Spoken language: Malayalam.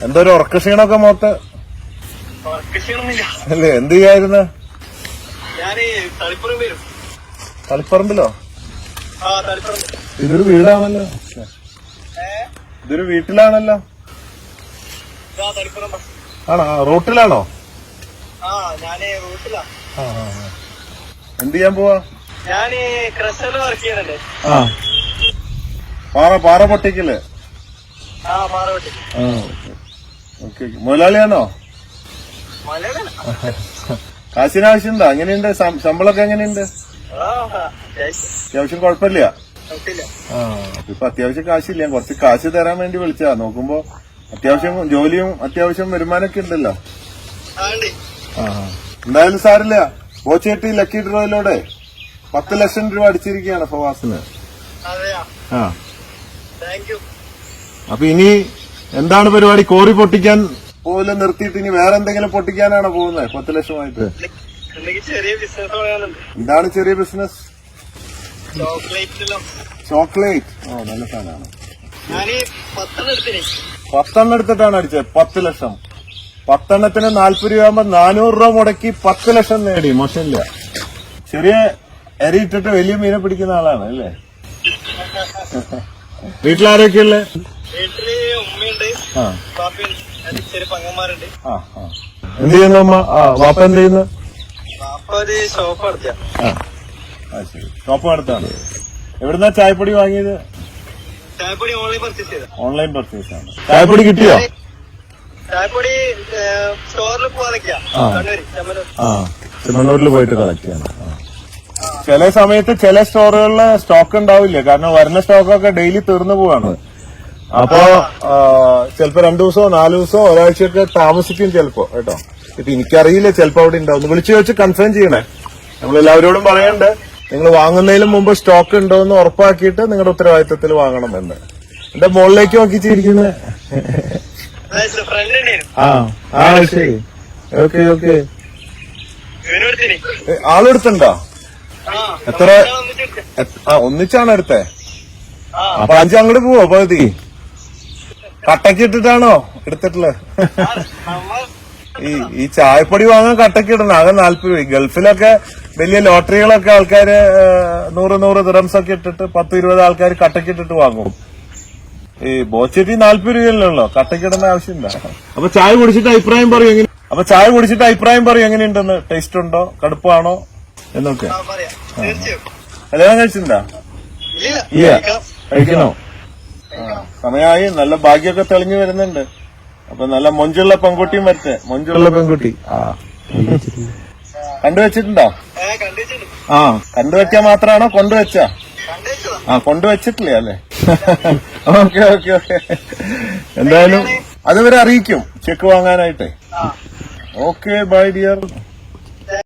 എന്തോ ഒരു ഉറക്കക്ഷീണൊക്കെ മൊത്തം അല്ലേ? എന്ത് ചെയ്യായിരുന്നു? തളിപ്പറമ്പിലോ? ഇതൊരു വീടാണല്ലോ, ഇതൊരു വീട്ടിലാണല്ലോ. ആണോ? റൂട്ടിലാണോ? എന്ത് ചെയ്യാൻ പോവാ? പാറ പൊട്ടിക്കല്. ഓക്കെ. മുതലാളിയാണോ? കാശിനാവശ്യമുണ്ടോ? എങ്ങനെയുണ്ട് ശമ്പളമൊക്കെ? എങ്ങനെയുണ്ട്? അത്യാവശ്യം കുഴപ്പമില്ല. ഇപ്പൊ അത്യാവശ്യം കാശില്ല, കുറച്ച് കാശ് തരാൻ വേണ്ടി വിളിച്ചാ. നോക്കുമ്പോ അത്യാവശ്യം ജോലിയും അത്യാവശ്യം വരുമാനമൊക്കെ ഉണ്ടല്ലോ. എന്തായാലും സാരില്ല. ബോച്ചേട്ടി ലക്കി ഡ്രോയിലൂടെ 10 ലക്ഷം രൂപ അടിച്ചിരിക്കുകയാണ് ഫവാസിന്. അപ്പൊ ഇനി എന്താണ് പരിപാടി? കോറി പൊട്ടിക്കാൻ പോലെ നിർത്തിയിട്ട് ഇനി വേറെ എന്തെങ്കിലും പൊട്ടിക്കാനാണോ പോകുന്നത്? 10 ലക്ഷമായിട്ട് എന്താണ് ചെറിയ ബിസിനസ്? ചോക്ലേറ്റ്. നല്ല സാധനമാണ്. 10 എടുത്തിട്ടാണ് അടിച്ചത്. 10 ലക്ഷം. 10 40 രൂപ ആകുമ്പോ 400 രൂപ മുടക്കി 10 ലക്ഷം നേടി. മോശമില്ല. ചെറിയ എരിയിട്ടിട്ട് വലിയ മീനെ പിടിക്കുന്ന ആളാണ് അല്ലേ? വീട്ടിലാരൊക്കെയുള്ളേ? വീട്ടില് ഉമ്മയുണ്ട്, പങ്ങന്മാരുണ്ട്. എന്ത് ചെയ്യുന്നു അമ്മ? വാപ്പ എന്ത് ചെയ്യുന്നു? വാപ്പ ഒരു ഷോപ്പ് നടത്തിയ. ശരി, ഷോപ്പ് നടത്താണ്. എവിടുന്നാ ചായപ്പൊടി വാങ്ങിയത്? ചായപ്പൊടി ഓൺലൈൻ പർച്ചേസ് ചെയ്ത. ഓൺലൈൻ പർച്ചേസ് ആണ്. ചായപ്പൊടി കിട്ടിയോ? ചായപ്പൊടി സ്റ്റോറിൽ പോകാതൊക്കെയാ. ചെമ്മണ്ണൂരിൽ പോയിട്ട് കളക്ട് ചെയ്യണം. ചില സമയത്ത് ചില സ്റ്റോറുകളില് സ്റ്റോക്ക് ഉണ്ടാവില്ല. കാരണം വരുന്ന സ്റ്റോക്കൊക്കെ ഡെയിലി തീർന്നു പോവാണ്. അപ്പോ ചിലപ്പോ 2 ദിവസമോ 4 ദിവസമോ ഒരാഴ്ചയൊക്കെ താമസിക്കും ചിലപ്പോ കേട്ടോ. ഇപ്പൊ എനിക്കറിയില്ല, ചിലപ്പോ അവിടെ ഉണ്ടാവും. വിളിച്ചു വെച്ച് കൺഫേം ചെയ്യണേ. നമ്മളെല്ലാവരോടും പറയണ്ട്, നിങ്ങൾ വാങ്ങുന്നതിന് മുമ്പ് സ്റ്റോക്ക് ഉണ്ടോ എന്ന് ഉറപ്പാക്കിയിട്ട് നിങ്ങളുടെ ഉത്തരവാദിത്തത്തിൽ വാങ്ങണമെന്ന്. എന്റെ മുകളിലേക്ക് നോക്കിച്ചിരിക്കുന്നത്. ശരി, ഓക്കെ ഓക്കെ. ആളെടുത്തുണ്ടോ? എത്ര? ഒന്നിച്ചാണ് എടുത്തേ? അപ്പൊ 5 അങ്ങോട്ട് പോവോ? പകുതി കട്ടക്ക് ഇട്ടിട്ടാണോ എടുത്തിട്ടുള്ളത്? ഈ ചായപ്പൊടി വാങ്ങാൻ കട്ടക്ക് ഇടണം. ആകെ 40 രൂപ. ഗൾഫിലൊക്കെ വലിയ ലോട്ടറികളൊക്കെ ആൾക്കാര് 100 ദിറംസ് ഒക്കെ ഇട്ടിട്ട് 10-20 ആൾക്കാർ കട്ടക്ക് ഇട്ടിട്ട് വാങ്ങും. ഈ ബോച്ചേട്ടി 40 രൂപയല്ലോ. കട്ടക്കിടുന്ന ആവശ്യമില്ല. അപ്പൊ ചായ കുടിച്ചിട്ട് അഭിപ്രായം പറയും എങ്ങനെയുണ്ടെന്ന്. ടേസ്റ്റ് ഉണ്ടോ, കടുപ്പാണോ എന്നൊക്കെ. കല്യാണം കഴിച്ചിട്ടുണ്ടോ? ഇല്ല, കഴിക്കണോ? സമയമായി. നല്ല ഭാഗ്യമൊക്കെ തെളിഞ്ഞു വരുന്നുണ്ട്. അപ്പൊ നല്ല മൊഞ്ചുള്ള പെൺകുട്ടിയും വരട്ടെ. മൊഞ്ചുള്ള പെൺകുട്ടി കണ്ടുവച്ചിട്ടുണ്ടോ? കണ്ടുവെച്ചാ മാത്രമാണോ കൊണ്ടുവച്ചാ? കൊണ്ടുവച്ചിട്ടില്ലേ അല്ലേ? Okay okay okay. എന്തായാലും അതുവരെ അറിയിക്കും ചെക്ക് വാങ്ങാനായിട്ടേ. Okay, bye dear.